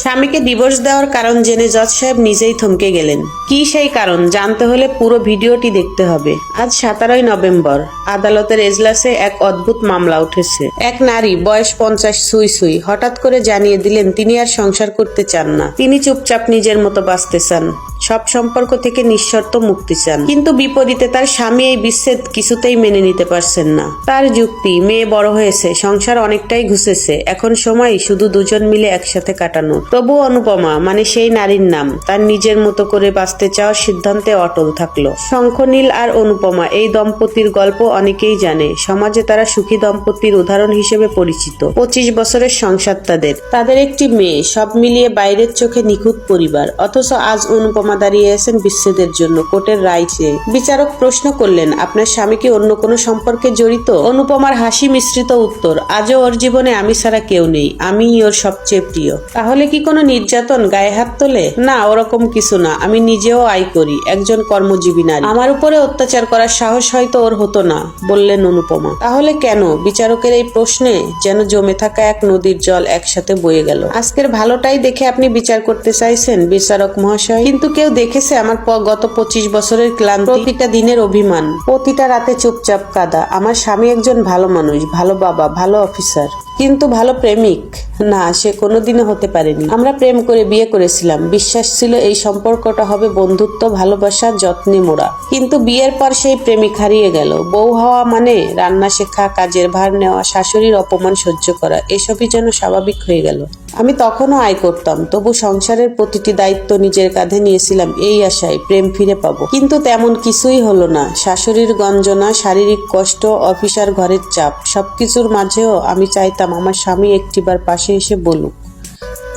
স্বামীকে ডিভোর্স দেওয়ার কারণ জেনে জজ সাহেব নিজেই থমকে গেলেন। কি সেই কারণ জানতে হলে পুরো ভিডিওটি দেখতে হবে। আজ 17 নভেম্বর আদালতের এজলাসে এক অদ্ভুত মামলা উঠেছে। এক নারী বয়স 50 সুই সুই হঠাৎ করে জানিয়ে দিলেন তিনি আর সংসার করতে চান না। তিনি চুপচাপ নিজের মতো বাঁচতে চান, সব সম্পর্ক থেকে নিঃশর্ত মুক্তি চান। কিন্তু বিপরীতে তার স্বামী এই বিচ্ছেদ কিছুতেই মেনে নিতে পারছেন না। তার যুক্তি, মেয়ে বড় হয়েছে, সংসার অনেকটাই ঘুষেছে, এখন সময় শুধু দুজন মিলে একসাথে কাটানো। তবু অনুপমা, মানে সেই নারীর নাম, তার নিজের মতো করে বাঁচতে চাওয়ার সিদ্ধান্তে অটল থাকলো। শঙ্খনীল আর অনুপমা এই দম্পতির গল্প অনেকেই জানে। সমাজে তারা সুখী দম্পতির উদাহরণ হিসেবে পরিচিত। 25 বছরের সংসার তাদের একটি মেয়ে, সব মিলিয়ে বাইরের চোখে নিখুঁত পরিবার। অথচ আজ অনুপমা দাঁড়িয়ে আছেন বিচ্ছেদের জন্য কোর্টের রায় চেয়ে। বিচারক প্রশ্ন করলেন, আপনার স্বামী কি অন্য কোনো সম্পর্কে জড়িত? অনুপমার হাসি মিশ্রিত উত্তর, আজও ওর জীবনে আমি ছাড়া কেউ নেই, আমিই ওর সবচেয়ে প্রিয়। তাহলে কি কোনো নির্যাতন, গায়ে হাত তোলে? না, ওরকম কিছু না। আমি নিজেও আয় করি, একজন কর্মজীবী নারী। আমার উপরে অত্যাচার করার সাহস হয়তো ওর হতো না, বললেন অনুপমা। তাহলে কেন? বিচারকের এই প্রশ্নে যেন জমে থাকা এক নদীর জল একসাথে বয়ে গেল। আজকের ভালোটাই দেখে আপনি বিচার করতে চাইছেন বিচারক মহাশয়, কিন্তু কেউ দেখেছে আমার গত 25 বছরের ক্লান্তি, প্রতিটা দিনের অভিমান, প্রতিটা রাতে চুপচাপ কাঁদা? আমার স্বামী একজন ভালো মানুষ, ভালো বাবা, ভালো অফিসার, কিন্তু ভালো প্রেমিক না, সে কোনোদিনও হতে পারেনি। আমরা প্রেম করে বিয়ে করেছিলাম, বিশ্বাস ছিল এই সম্পর্কটা হবে বন্ধুত্ব, ভালোবাসা, যত্নে মোড়া। কিন্তু বিয়ের পর সেই প্রেমিক হারিয়ে গেল। বউ হওয়া মানে রান্না শেখা, কাজের ভার নেওয়া, শাশুড়ির অপমান সহ্য করা, এসবই যেন স্বাভাবিক হয়ে গেল। আমি তখনও আয় করতাম, তবু সংসারের প্রতিটি দায়িত্ব নিজের কাঁধে নিয়েছিলাম এই আশায় প্রেম ফিরে পাবো। কিন্তু তেমন কিছুই হলো না। শাশুড়ির গঞ্জনা, শারীরিক কষ্ট, অফিসার ঘরের চাপ, সবকিছুর মাঝেও আমি চাইতাম আমার স্বামী একটিবার পাশে এসে বলুক,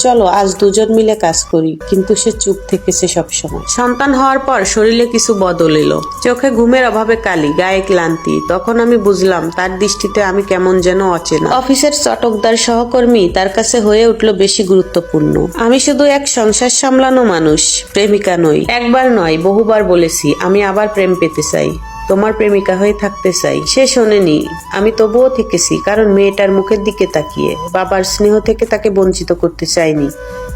চলো আজ দুজন মিলে কাজ করি। কিন্তু সে চুপ থেকেছে সবসময়। সন্তান হওয়ার পর শরীরে কিছু বদল এলো, চোখে ঘুমের অভাবে কালি, গায়ে ক্লান্তি। তখন আমি বুঝলাম তার দৃষ্টিতে আমি কেমন যেন অচেনা। অফিসের চটকদার সহকর্মী তার কাছে হয়ে উঠলো বেশি গুরুত্বপূর্ণ। আমি শুধু এক সংসার সামলানো মানুষ, প্রেমিকা নই। একবার নয়, বহুবার বলেছি আমি আবার প্রেম পেতে চাই, তোমার প্রেমিকা হয়ে থাকতে চাই। সে শোনেনি, আমি তবুও থেকেছি, কারণ মেয়েটার মুখের দিকে তাকিয়ে বাবার স্নেহ থেকে তাকে বঞ্চিত করতে চাইনি।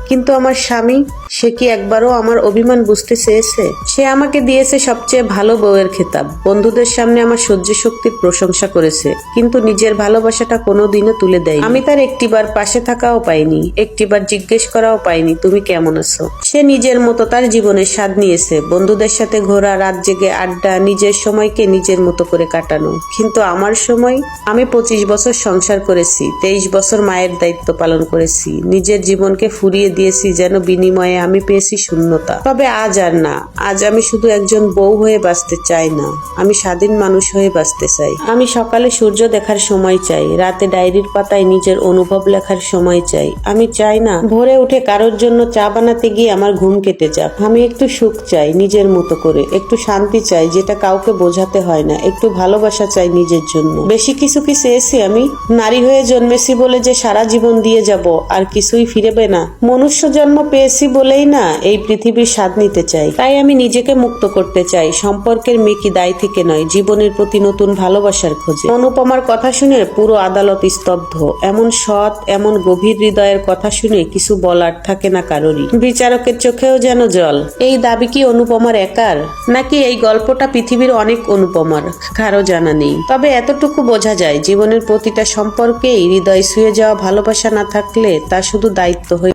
কিন্তু আমার স্বামী, সে কি একবারও আমার অভিমান বুঝতে চেয়েছে? সে আমাকে দিয়েছে সবচেয়ে ভালো বউয়ের খেতাব, বন্ধুদের সামনে আমার সহ্য শক্তির প্রশংসা করেছে, কিন্তু নিজের ভালোবাসাটা কোনোদিনও তুলে দেয়। আমি তার একটিবার পাশে থাকাও পাইনি, একটিবার জিজ্ঞেস করাও পাইনি তুমি কেমন আছো। সে নিজের মতো তার জীবনের স্বাদ নিয়েছে, বন্ধুদের সাথে ঘোরা, রাত জেগে আড্ডা, নিজের সময়কে নিজের মতো করে কাটানো। কিন্তু আমার সময়, আমি 25 বছর সংসার করেছি, 23 বছর মায়ের দায়িত্ব পালন করেছি, নিজের জীবনকে ফুরিয়ে দিয়েছি যেন বিনিময়ে আমি পেয়েছি শূন্যতা। তবে আজ আর না, আজ আমি শুধু একজন বউ হয়ে বাঁচতে চাই না, আমি স্বাধীন মানুষ হয়ে বাঁচতে চাই। আমি সকালে সূর্য দেখার সময় চাই, রাতে ডায়েরির পাতায় নিজের অনুভব লেখার সময় চাই। আমি চাই না ভোরে উঠে কারোর জন্য চা বানাতে গিয়ে আমার ঘুম কেটে যাক। আমি একটু সুখ চাই নিজের মতো করে, একটু শান্তি চাই যেটা কাউকে বোঝাতে হয় না, একটু ভালোবাসা চাই নিজের জন্য। বেশি কিছু কি চেয়েছি আমি? নারী হয়ে জন্মেছি বলে যে সারা জীবন দিয়ে যাব আর কিছুই ফিরবে না? মনুষ্য জন্ম পেয়েছি বলেই না এই পৃথিবীর স্বাদ নিতে চাই। তাই আমি নিজেকে মুক্ত করতে চাই, সম্পর্কের মেকি দায় থেকে নয়, জীবনের প্রতি নতুন ভালোবাসার খোঁজে। অনুপমার কথা শুনে পুরো আদালত স্তব্ধ। এমন সৎ, এমন গভীর হৃদয়ের কথা শুনে কিছু বলার থাকে না কারোরই। বিচারকের চোখেও যেন জল। এই দাবি কি অনুপমার একার, নাকি এই গল্পটা পৃথিবীর অনেক অনুপমার? কারো জানা নেই। তবে এতটুকু বোঝা যায়, জীবনের প্রতিটা সম্পর্কেই হৃদয় ছুঁয়ে যাওয়া ভালোবাসা না থাকলে তা শুধু দায়িত্ব হয়ে